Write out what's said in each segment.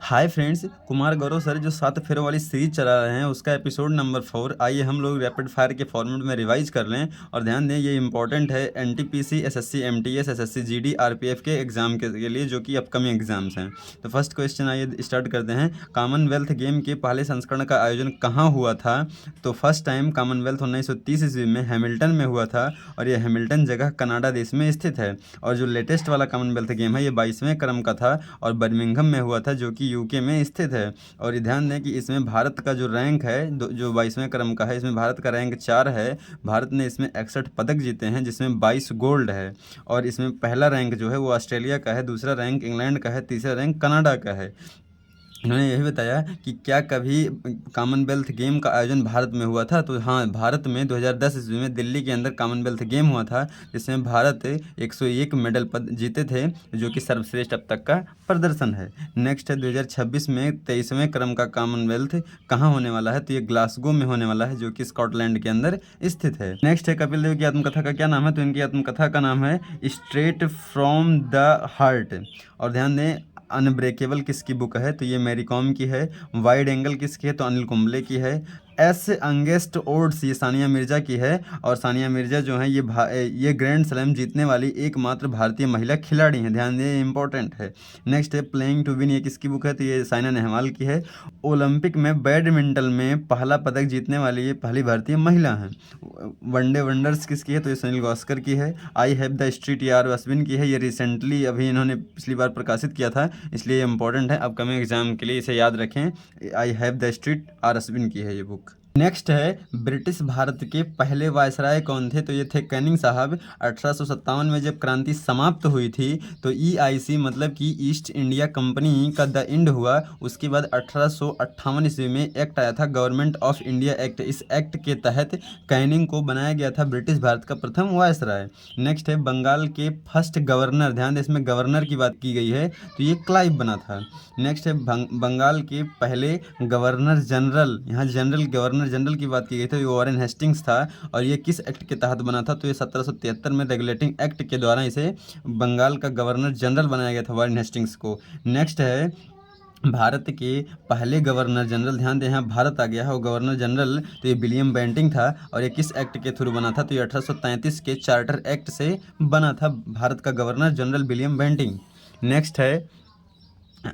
Hi friends, Kumar Gaurav sir जो 7 फेरों वाली सीरीज चला रहे हैं उसका एपिसोड नंबर 4। आइए हम लोग रैपिड फायर के फॉर्मेट में रिवाइज कर लें। और ध्यान दें, ये इंपॉर्टेंट है NTPC, SSC, MTS, SSC GD, RPF के एग्जाम के लिए, जो कि अपकमिंग एग्जाम्स हैं। तो फर्स्ट क्वेश्चन आइए स्टार्ट करते हैं। कॉमनवेल्थ गेम के पहले संस्करण का आयोजन कहाँ हुआ था? तो फर्स्ट टाइम कॉमनवेल्थ 1930 ईस्वी में हैमिल्टन में हुआ था, और ये हैमिल्टन जगह कनाडा देश में स्थित है। और जो लेटेस्ट वाला कॉमनवेल्थ गेम है ये 22वें क्रम का था और बर्मिंघम में हुआ था, जो कि यूके में स्थित है। और ये ध्यान दें कि इसमें भारत का जो रैंक है जो 22वें क्रम का है, इसमें भारत का रैंक 4 है। भारत ने इसमें 61 पदक जीते हैं, जिसमें 22 गोल्ड है। और इसमें पहला रैंक जो है वो ऑस्ट्रेलिया का है, दूसरा रैंक इंग्लैंड का है, तीसरा रैंक कनाडा का है। इन्होंने यही बताया कि क्या कभी कॉमनवेल्थ गेम का आयोजन भारत में हुआ था? तो हाँ, भारत में 2010 ईस्वी में दिल्ली के अंदर कॉमनवेल्थ गेम हुआ था, जिसमें भारत 101 मेडल पद जीते थे, जो कि सर्वश्रेष्ठ अब तक का प्रदर्शन है। नेक्स्ट है 2026 में 23वें क्रम का कॉमनवेल्थ कहाँ होने वाला है? तो ये ग्लासगो में होने वाला है, जो कि स्कॉटलैंड के अंदर स्थित है। नेक्स्ट है कपिल देव की आत्मकथा का क्या नाम है? तो इनकी आत्मकथा का नाम है स्ट्रेट फ्रॉम द हार्ट। और ध्यान दें, अनब्रेकेबल किसकी बुक है? तो ये मैरी कॉम की है। वाइड एंगल किसकी है? तो अनिल कुंबले की है। एस अंगेस्ट ओड्स ये सानिया मिर्जा की है। और सानिया मिर्जा जो है ये ग्रैंड स्लैम जीतने वाली एकमात्र भारतीय महिला खिलाड़ी हैं। ध्यान दें, इंपॉर्टेंट है। नेक्स्ट है प्लेइंग टू विन, ये किसकी बुक है? तो ये साइना नेहवाल की है। ओलंपिक में बैडमिंटन में पहला पदक जीतने वाली ये पहली भारतीय महिला हैं। वनडे वंडर्स किसकी है? तो ये सुनील गावस्कर की है। आई हैव द स्ट्रीट ये आर अश्विन की है। ये रिसेंटली अभी इन्होंने पिछली बार प्रकाशित किया था, इसलिए ये इंपॉर्टेंट है अपकमिंग एग्जाम के लिए, इसे याद रखें। I have the street R Ashwin की है ये बुक। नेक्स्ट है ब्रिटिश भारत के पहले वायसराय कौन थे? तो ये थे कैनिंग साहब। 1857 में जब क्रांति समाप्त हुई थी तो ईआईसी मतलब कि ईस्ट इंडिया कंपनी का द एंड हुआ। उसके बाद 1858 ईस्वी में एक्ट आया था, गवर्नमेंट ऑफ इंडिया एक्ट। इस एक्ट के तहत कैनिंग को बनाया गया था ब्रिटिश भारत का प्रथम वायसराय। नेक्स्ट है बंगाल के फर्स्ट गवर्नर। ध्यान दें, इसमें गवर्नर की बात की गई है, तो ये क्लाइव बना था। नेक्स्ट है बंगाल के पहले गवर्नर जनरल, यहाँ जनरल गवर्नर जनरल की बात की गई थी, वॉरेन हेस्टिंग्स था। और ये किस एक्ट के तहत बना था? तो ये 1773 में रेगुलेटिंग एक्ट के द्वारा इसे बंगाल का गवर्नर जनरल बनाया गया था, वॉरेन हेस्टिंग्स को। नेक्स्ट है भारत के पहले गवर्नर जनरल। ध्यान दें, यहाँ भारत आ गया है, और गवर्नर जनरल तो ये विलियम बेंटिंग था। और ये किस एक्ट के थ्रू बना था? तो ये 1833 के चार्टर एक्ट से बना था, भारत का governor general William Bentinck. Next है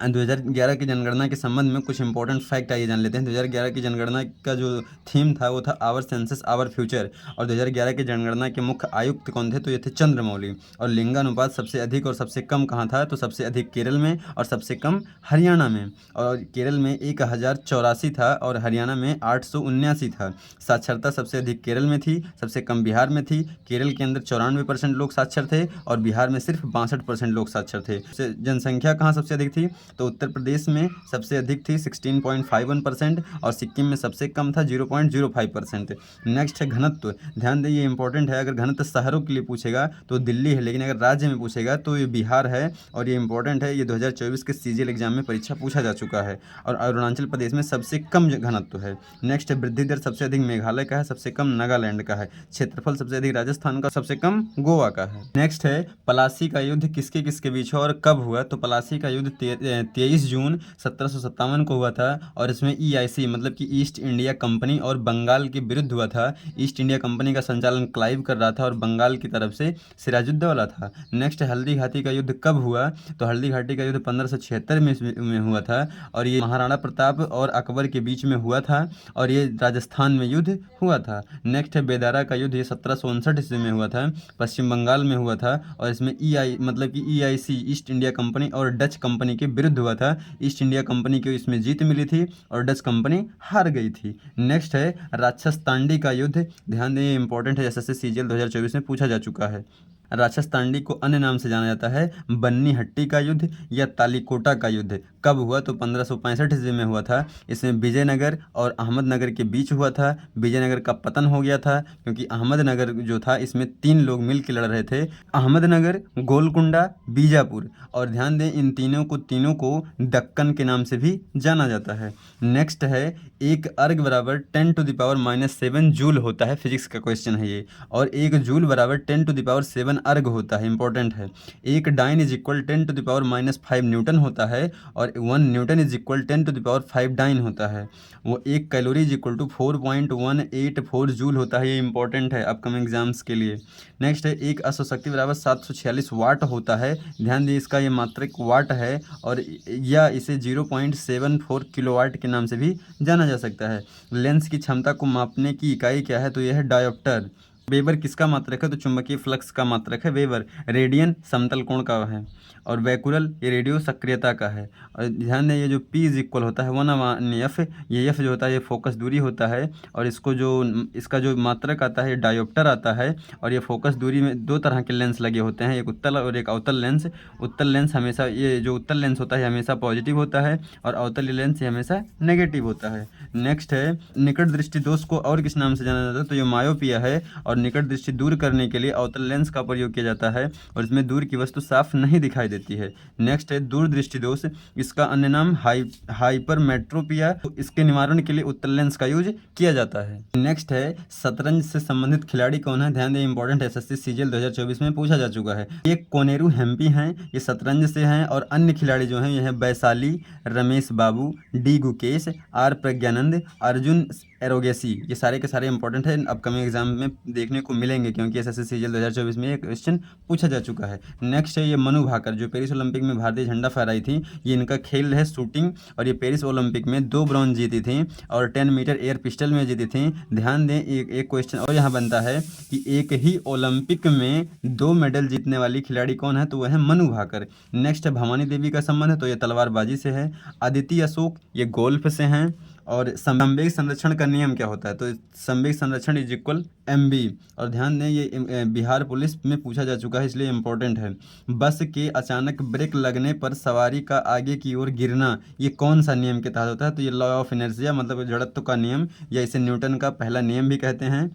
2011 की जनगणना के संबंध में कुछ इंपॉर्टेंट फैक्ट आइए जान लेते हैं। 2011 की जनगणना का जो थीम था वो था आवर सेंसस आवर फ्यूचर। और 2011 की जनगणना के मुख्य आयुक्त कौन थे? तो ये थे चंद्रमौली। और लिंगानुपात सबसे अधिक और सबसे कम कहाँ था? तो सबसे अधिक केरल में और सबसे कम हरियाणा में। और केरल में 1084 था और हरियाणा में 879 था। साक्षरता सबसे अधिक केरल में थी, सबसे कम बिहार में थी। केरल के अंदर 94% लोग साक्षर थे और बिहार में सिर्फ 62% लोग साक्षर थे। जनसंख्या कहाँ सबसे अधिक थी? तो उत्तर प्रदेश में सबसे अधिक थी 16.51% और सिक्किम में सबसे कम था 0.05%। नेक्स्ट है घनत्व। ध्यान दें, ये इंपॉर्टेंट है। अगर घनत्व शहरों के लिए पूछेगा तो दिल्ली है, लेकिन अगर राज्य में पूछेगा तो ये बिहार है। और ये इंपॉर्टेंट है, ये 2024 के सीजीएल एग्जाम में परीक्षा पूछा जा चुका है। और अरुणाचल प्रदेश में सबसे कम घनत्व है। नेक्स्ट है वृद्धि दर सबसे अधिक मेघालय का है, सबसे कम नागालैंड का है। क्षेत्रफल सबसे अधिक राजस्थान का, सबसे कम गोवा का है। नेक्स्ट है प्लासी का युद्ध किसके किसके बीच हुआ और कब हुआ? तो प्लासी का युद्ध 23 जून 1757 को हुआ था। और इसमें ईआईसी मतलब कि ईस्ट इंडिया कंपनी और बंगाल के विरुद्ध हुआ था। ईस्ट इंडिया कंपनी का संचालन क्लाइव कर रहा था और बंगाल की तरफ से सिराजुद्दौला था। नेक्स्ट हल्दी घाटी का युद्ध कब हुआ? तो हल्दी घाटी का युद्ध 1576 में हुआ था। और ये महाराणा प्रताप और अकबर के बीच में हुआ था और ये राजस्थान में युद्ध हुआ था। नेक्स्ट है बेदारा का युद्ध, ये 1759 ईस्वी में हुआ था, पश्चिम बंगाल में हुआ था। और इसमें मतलब कि ईआईसी ईस्ट इंडिया कंपनी और डच कंपनी के विरुद्ध हुआ था। ईस्ट इंडिया कंपनी को इसमें जीत मिली थी और डच कंपनी हार गई थी। नेक्स्ट है राक्षस तांडी का युद्ध। ध्यान दें, ये इंपॉर्टेंट है, एसएससी सीजीएल 2024 में पूछा जा चुका है। राक्षस तांडी को अन्य नाम से जाना जाता है बन्नी हट्टी का युद्ध या तालीकोटा का युद्ध। कब हुआ? तो 1565 ईस्वी में हुआ था। इसमें विजयनगर और अहमदनगर के बीच हुआ था। विजयनगर का पतन हो गया था क्योंकि अहमदनगर जो था इसमें 3 लोग मिल के लड़ रहे थे, अहमदनगर, गोलकुंडा, बीजापुर। और ध्यान दें, इन तीनों को दक्कन के नाम से भी जाना जाता है। नेक्स्ट है एक अर्ग बराबर 10⁻⁻7 जूल होता है, फिजिक्स का क्वेश्चन है ये। और एक जूल बराबर 10⁻7 1 अर्ग होता है, इंपॉर्टेंट है। एक डाइन इज इक्वल 10⁻⁻5 न्यूटन होता है और 1 न्यूटन इज इक्वल 10⁻5 डाइन होता है। वो एक calorie is equal to 4.184 joule होता है, ये इंपॉर्टेंट है अपकमिंग एग्जाम्स के लिए। नेक्स्ट है एक अश्वशक्ति बराबर 746 वाट होता है। ध्यान दिए इसका ये मात्रक वाट है और या इसे 0.74 किलोवाट के नाम से भी जाना जा सकता है। लेंस की क्षमता को मापने की इकाई क्या है, तो यह है डायोप्टर। वेबर किसका मात्रक है, तो चुंबकीय फ्लक्स का मात्रक है वेबर। रेडियन समतल कोण का है और वैकुरल ये रेडियो सक्रियता का है। और ध्यान दें ये जो P इज इक्वल होता है 1/F, ये F जो होता है ये फोकस दूरी होता है और इसका जो मात्रक आता है डायोप्टर आता है। और ये फोकस दूरी में 2 तरह के लेंस लगे होते हैं, एक उत्तल और एक अवतल लेंस। उत्तल लेंस हमेशा, ये जो उत्तल लेंस होता है हमेशा पॉजिटिव होता है और अवतल लेंस ये हमेशा नेगेटिव होता है। नेक्स्ट है निकट दृष्टि दोष को और किस नाम से जाना जाता है, तो ये मायोपिया है। और निकट दृष्टि दूर करने के लिए अवतल लेंस का प्रयोग किया जाता है और इसमें दूर की वस्तु साफ नहीं दिखाई देती है। नेक्स्ट है दूर दृष्टि दोष, इसका अन्य नाम हाइपरमेट्रोपिया। तो इसके निवारण के लिए उत्तल लेंस का यूज किया जाता है। नेक्स्ट है शतरंज से संबंधित खिलाड़ी कौन है, ध्यान दें इंपॉर्टेंट है, एसएससी सीजीएल 2024 में पूछा जा चुका है। ये कोनेरू हेम्पी हैं, ये शतरंज से हैं। और अन्य खिलाड़ी जो हैं ये हैं वैशाली, रमेश बाबू, डी गुकेश, आर प्रज्ञानंद, अर्जुन एरोगेसी। ये सारे के सारे इंपॉर्टेंट है, अपकमिंग एग्जाम में देखने को मिलेंगे क्योंकि एसएससी सीजीएल 2024 में ये क्वेश्चन पूछा जा चुका है। नेक्स्ट है ये मनु भाकर जो पेरिस ओलंपिक में भारतीय झंडा फहराई थी। ये इनका खेल है शूटिंग और ये पेरिस ओलंपिक में 2 ब्रॉन्ज जीती थी और 10 मीटर एयर पिस्टल में जीती थी। ध्यान दें एक क्वेश्चन और यहाँ बनता है कि एक ही ओलंपिक में 2 मेडल जीतने वाली खिलाड़ी कौन है, तो वह है मनु भाकर। नेक्स्ट है भवानी देवी का संबंध है, तो ये तलवारबाजी से है। अदिति अशोक ये गोल्फ से हैं। और संवेग संरक्षण का नियम क्या होता है, तो संवेग संरक्षण इज इक्वल MB। और ध्यान दें ये बिहार पुलिस में पूछा जा चुका है इसलिए इम्पोर्टेंट है। बस के अचानक ब्रेक लगने पर सवारी का आगे की ओर गिरना ये कौन सा नियम के तहत होता है, तो ये लॉ ऑफ इनर्शिया मतलब जड़त्व का नियम, या इसे न्यूटन का पहला नियम भी कहते हैं।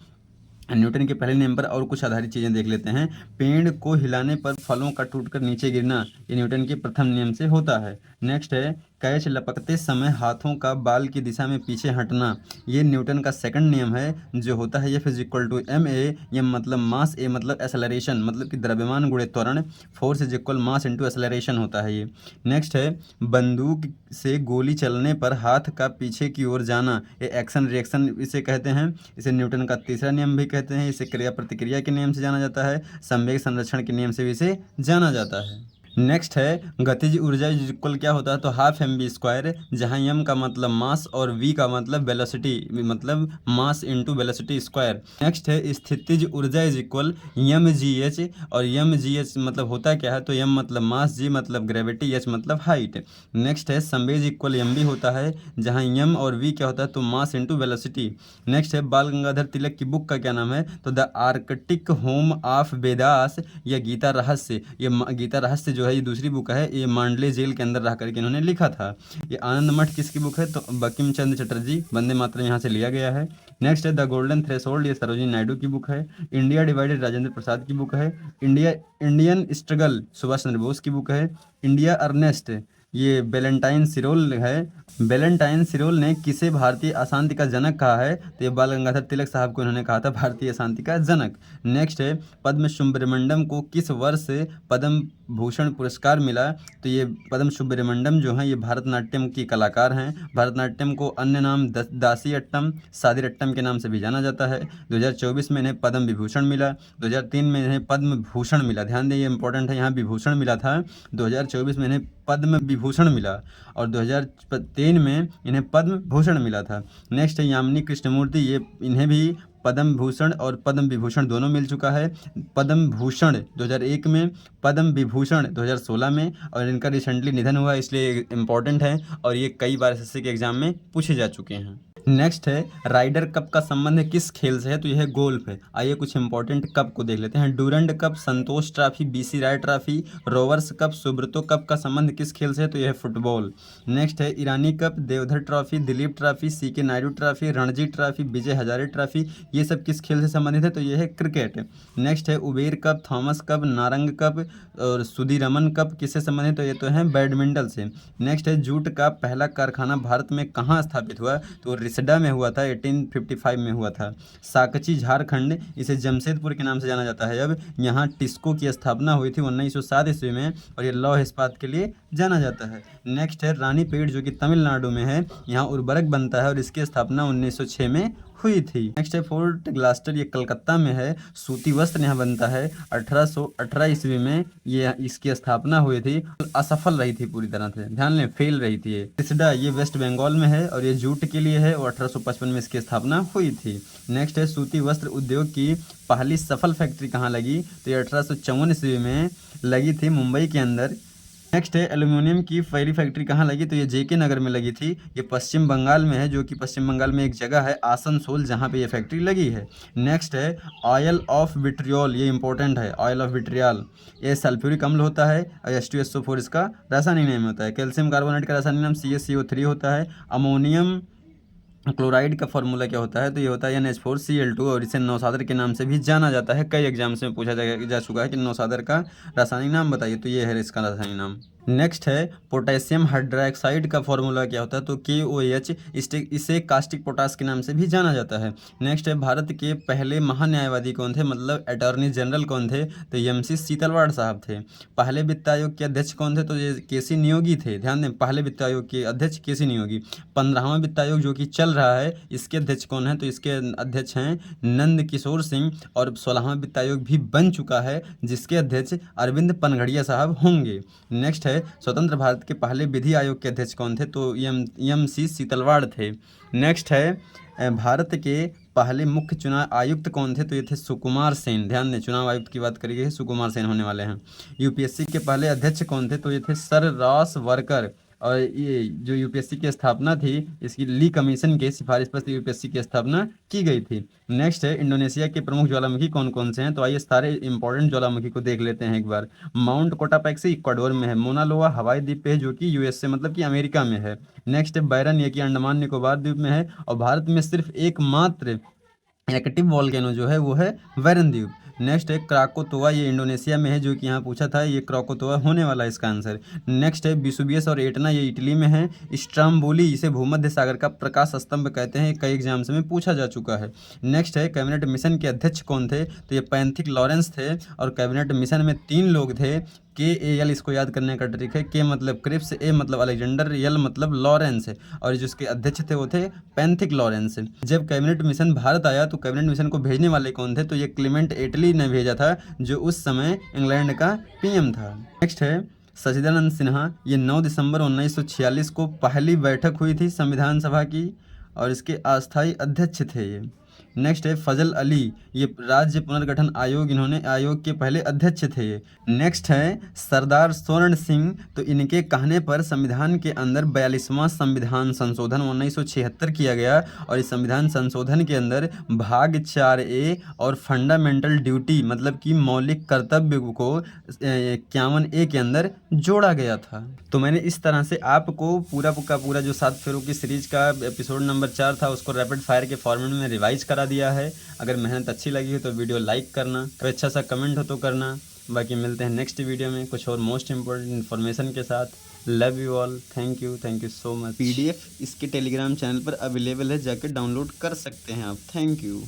न्यूटन के पहले नियम पर और कुछ आधारित चीज़ें देख लेते हैं। पेड़ को हिलाने पर फलों का टूटकर नीचे गिरना ये न्यूटन के प्रथम नियम से होता है। नेक्स्ट है कैच लपकते समय हाथों का बाल की दिशा में पीछे हटना, ये न्यूटन का सेकंड नियम है जो होता है F is equal to ma। ये मतलब मास, ए मतलब एक्सेलरेशन मतलब कि द्रव्यमान गुणे त्वरण, force is equal mass into acceleration होता है ये। नेक्स्ट है बंदूक से गोली चलने पर हाथ का पीछे की ओर जाना, ये एक्शन रिएक्शन इसे कहते हैं। इसे न्यूटन का तीसरा नियम भी कहते हैं। इसे क्रिया प्रतिक्रिया के नियम से जाना जाता है। संवेग संरक्षण के नियम से भी इसे जाना जाता है। नेक्स्ट है गतिज ऊर्जा इक्वल क्या होता है, तो ½ mv², जहाँ m का मतलब मास और v का मतलब वेलोसिटी मतलब mass into velocity square. Next है स्थितिज ऊर्जा इज इक्वल mgh और mgh मतलब होता क्या है, तो m मतलब मास, g मतलब ग्रेविटी, h मतलब हाइट। नेक्स्ट है संवेग इक्वल mv होता है जहाँ m और v क्या होता है, तो मास इंटू वेलोसिटी। नेक्स्ट है बाल गंगाधर तिलक की बुक का क्या नाम है, तो the Arctic home of Vedas या गीता रहस्य। ये गीता रहस्य जो है ये दूसरी बुक है, ये मांडले जेल के अंदर रह करके इन्होंने लिखा था। ये आनंद मठ किसकी बुक है, तो बंकिम चंद्र चटर्जी, वंदे मातरम यहाँ से लिया गया है। नेक्स्ट है द गोल्डन थ्रेशोल्ड, ये सरोजिनी नायडू की बुक है। इंडिया डिवाइडेड राजेंद्र प्रसाद की बुक है। इंडियन स्ट्रगल सुभाष चंद्र बोस की बुक है। इंडिया अर्नेस्ट ये वेलेंटाइन सिरोल है। वेलेंटाइन सिरोल ने किसे भारतीय अशांति का जनक कहा है, तो ये बाल गंगाधर तिलक साहब को इन्होंने कहा था भारतीय अशांति का जनक। नेक्स्ट है पद्म सुब्रमण्यम को किस वर्ष पद्म भूषण पुरस्कार मिला, तो ये पद्म सुब्रमण्यम जो हैं ये भरतनाट्यम की कलाकार हैं। भरतनाट्यम को अन्य नाम दासीअट्टम, सादीरट्टम के नाम से भी जाना जाता है। 2024 में इन्हें पद्म विभूषण मिला। 2003 में इन्हें पद्म भूषण मिला। ध्यान दें ये इंपॉर्टेंट है, यहाँ विभूषण मिला था। 2024 में इन्हें पद्म विभूषण मिला और 2003 में इन्हें पद्म भूषण मिला था। नेक्स्ट है यामिनी कृष्णमूर्ति, ये इन्हें भी पद्म भूषण और पद्म विभूषण दोनों मिल चुका है। पद्म भूषण 2001 में, पद्म विभूषण 2016 में, और इनका रिसेंटली निधन हुआ इसलिए इम्पॉर्टेंट है और ये कई बार एसएससी के एग्जाम में पूछे जा चुके हैं। नेक्स्ट है राइडर कप का संबंध किस खेल से है, तो यह गोल्फ है। आइए कुछ इंपॉर्टेंट कप को देख लेते हैं। Durand cup, Santosh trophy, BC Roy trophy, Rovers cup, Subroto cup का संबंध किस खेल से है, तो यह फुटबॉल। नेक्स्ट है Irani cup, Deodhar trophy, Duleep trophy, CK Naidu trophy, Ranji trophy, Vijay Hazare trophy, ये सब किस खेल से संबंधित है, तो यह है क्रिकेट। नेक्स्ट है Uber cup, Thomas cup, Narang cup और सुधीरमन कप किससे संबंधित, तो ये तो है बैडमिंटन से। नेक्स्ट है जूट का पहला कारखाना भारत में कहाँ स्थापित हुआ, तो रिसडा में हुआ था, 1855 में हुआ था। साकची झारखंड, इसे जमशेदपुर के नाम से जाना जाता है। अब यहाँ टिस्को की स्थापना हुई थी 1907 ईस्वी में, और ये लौह इस्पात के लिए जाना जाता है। नेक्स्ट है रानीपेट, जो कि तमिलनाडु में है। यहाँ उर्वरक बनता है और इसकी स्थापना 1906 में हुई थी। नेक्स्ट है फोर्ट ग्लास्टर, ये कलकत्ता में है। सूती वस्त्र यहाँ बनता है। 1818 ईस्वी में ये इसकी स्थापना हुई थी। असफल रही थी पूरी तरह से, ध्यान लें, फेल रही थी ये। तिसडा, ये वेस्ट बंगाल में है और ये जूट के लिए है, और 1855 में इसकी स्थापना हुई थी। नेक्स्ट है सूती वस्त्र उद्योग की पहली सफल फैक्ट्री कहाँ लगी, तो ये 1854 ईस्वी में लगी थी, मुंबई के अंदर। नेक्स्ट है एल्यूमिनियम की पहली फैक्ट्री कहाँ लगी, तो ये जेके नगर में लगी थी। ये पश्चिम बंगाल में है, जो कि पश्चिम बंगाल में एक जगह है आसनसोल, जहाँ पे ये फैक्ट्री लगी है। नेक्स्ट है ऑयल ऑफ विट्रियोल, ये इंपॉर्टेंट है। ऑयल ऑफ विट्रियल, ये सल्फ्यूरिक अम्ल होता है, और H2SO4 इसका रासायनिक नाम होता है। कैल्शियम कार्बोनेट का रासायनिक नाम CaCO3 होता है। अमोनियम क्लोराइड का फॉर्मूला क्या होता है, तो ये होता है NH4Cl2, और इसे नौसादर के नाम से भी जाना जाता है। कई एग्जाम्स में पूछा जा चुका है कि नौसादर का रासायनिक नाम बताइए, तो ये है इसका रासायनिक नाम। नेक्स्ट है पोटेशियम हाइड्रोक्साइड का फॉर्मूला क्या होता है, तो KOH, इसे कास्टिक पोटास के नाम से भी जाना जाता है। नेक्स्ट है भारत के पहले महान्यायवादी कौन थे, मतलब अटॉर्नी जनरल कौन थे, तो MC सीतलवाड़ साहब थे। पहले वित्त आयोग के अध्यक्ष कौन थे, तो ये KC नियोगी थे। ध्यान दें, पहले वित्त आयोग के अध्यक्ष KC नियोगी। 15वां वित्त आयोग जो कि चल रहा है, इसके अध्यक्ष कौन है, तो इसके अध्यक्ष हैं नंद किशोर सिंह। और 16वां वित्त आयोग भी बन चुका है, जिसके अध्यक्ष अरविंद पनघड़िया साहब होंगे। नेक्स्ट है स्वतंत्र भारत के पहले विधि आयोग के अध्यक्ष कौन थे, तो MC सीतलवाड़ थे। नेक्स्ट है भारत के पहले मुख्य चुनाव आयुक्त कौन थे, तो ये थे सुकुमार सेन। ध्यान दें, चुनाव आयुक्त की बात करिए, सुकुमार सेन होने वाले हैं। UPSC के पहले अध्यक्ष कौन थे, तो ये थे सर रॉस वर्कर। और ये जो UPSC की स्थापना थी, इसकी ली कमीशन के सिफारिश पर UPSC की स्थापना की गई थी। नेक्स्ट है इंडोनेशिया के प्रमुख ज्वालामुखी कौन कौन से हैं, तो आइए सारे इंपॉर्टेंट ज्वालामुखी को देख लेते हैं एक बार। माउंट कोटापेक्सी इक्वाडोर में है। मोना लोआ हवाई द्वीप पे है, जो कि USA मतलब कि अमेरिका में है। नेक्स्ट है बैरन, ये कि अंडमान निकोबार द्वीप में है। और भारत में सिर्फ एकमात्र एक्टिव वॉल्केनो जो है वो है बैरन द्वीप। नेक्स्ट है क्राकोतोआ, ये इंडोनेशिया में है, जो कि यहाँ पूछा था, ये क्राकोतोआ होने वाला है इसका आंसर। नेक्स्ट है विसुवियस और एटना, ये इटली में है। स्ट्राम्बोली, इसे भूमध्य सागर का प्रकाश स्तंभ कहते हैं, कई एग्जाम्स में पूछा जा चुका है। नेक्स्ट है कैबिनेट मिशन के अध्यक्ष कौन थे, तो ये पैंथिक लॉरेंस थे। और कैबिनेट मिशन में 3 लोग थे। KAL, इसको याद करने का ट्रिक है। K मतलब क्रिप्स, A मतलब अलेक्जेंडर, L मतलब लॉरेंस है। और जिसके अध्यक्ष थे वो थे पैंथिक लॉरेंस। जब कैबिनेट मिशन भारत आया, तो कैबिनेट मिशन को भेजने वाले कौन थे, तो ये क्लेमेंट एटली ने भेजा था, जो उस समय इंग्लैंड का PM था। नेक्स्ट है सचिदानंद सिन्हा, ये 9 दिसंबर 1946 को पहली बैठक हुई थी संविधान सभा की, और इसके अस्थायी अध्यक्ष थे ये। नेक्स्ट है फजल अली, ये राज्य पुनर्गठन आयोग, इन्होंने आयोग के पहले अध्यक्ष थे ये। नेक्स्ट है सरदार स्वर्ण सिंह, तो इनके कहने पर संविधान के अंदर 42वां संविधान संशोधन 1976 किया गया। और इस संविधान संशोधन के अंदर भाग 4A और फंडामेंटल ड्यूटी मतलब कि मौलिक कर्तव्य को 51A के अंदर जोड़ा गया था। तो मैंने इस तरह से आपको पूरा का पूरा जो 7 फेरों की सीरीज का एपिसोड नंबर 4 था, उसको रैपिड फायर के फॉर्मेट में रिवाइज करा दिया है। अगर मेहनत अच्छी लगी हो तो वीडियो लाइक करना, कोई अच्छा सा कमेंट हो तो करना। बाकी मिलते हैं नेक्स्ट वीडियो में कुछ और मोस्ट इंपॉर्टेंट इन्फॉर्मेशन के साथ। Love you all, thank you so much. PDF इसके टेलीग्राम चैनल पर अवेलेबल है, जाकर डाउनलोड कर सकते हैं आप। Thank you.